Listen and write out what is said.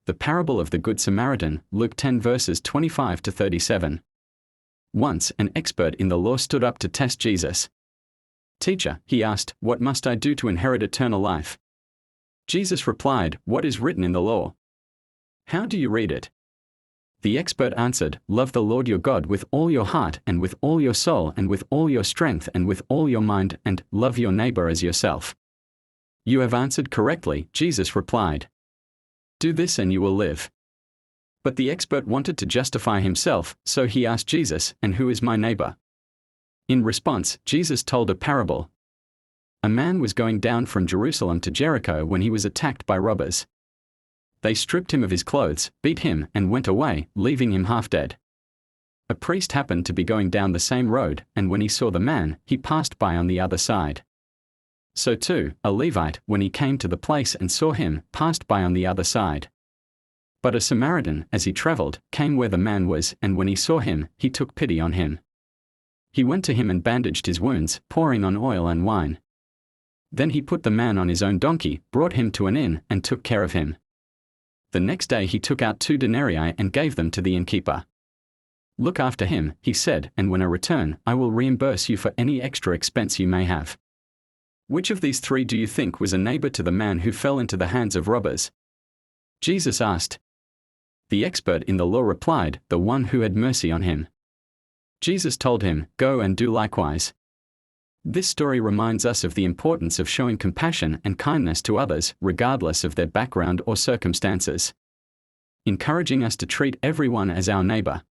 The parable of the Good Samaritan, Luke 10 verses 25 to 37. Once, an expert in the law stood up to test Jesus. "Teacher," he asked, "what must I do to inherit eternal life?" Jesus replied, "What is written in the law? How do you read it?" The expert answered, "Love the Lord your God with all your heart and with all your soul and with all your strength and with all your mind, and love your neighbor as yourself." "You have answered correctly," Jesus replied. "Do this and you will live." But the expert wanted to justify himself, so he asked Jesus, "And who is my neighbor?" In response, Jesus told a parable. A man was going down from Jerusalem to Jericho when he was attacked by robbers. They stripped him of his clothes, beat him, and went away, leaving him half dead. A priest happened to be going down the same road, and when he saw the man, he passed by on the other side. So too, a Levite, when he came to the place and saw him, passed by on the other side. But a Samaritan, as he traveled, came where the man was, and when he saw him, he took pity on him. He went to him and bandaged his wounds, pouring on oil and wine. Then he put the man on his own donkey, brought him to an inn, and took care of him. The next day he took out 2 denarii and gave them to the innkeeper. "Look after him," he said, "and when I return, I will reimburse you for any extra expense you may have." Which of these 3 do you think was a neighbor to the man who fell into the hands of robbers? Jesus asked. The expert in the law replied, "The one who had mercy on him." Jesus told him, "Go and do likewise." This story reminds us of the importance of showing compassion and kindness to others, regardless of their background or circumstances, encouraging us to treat everyone as our neighbor.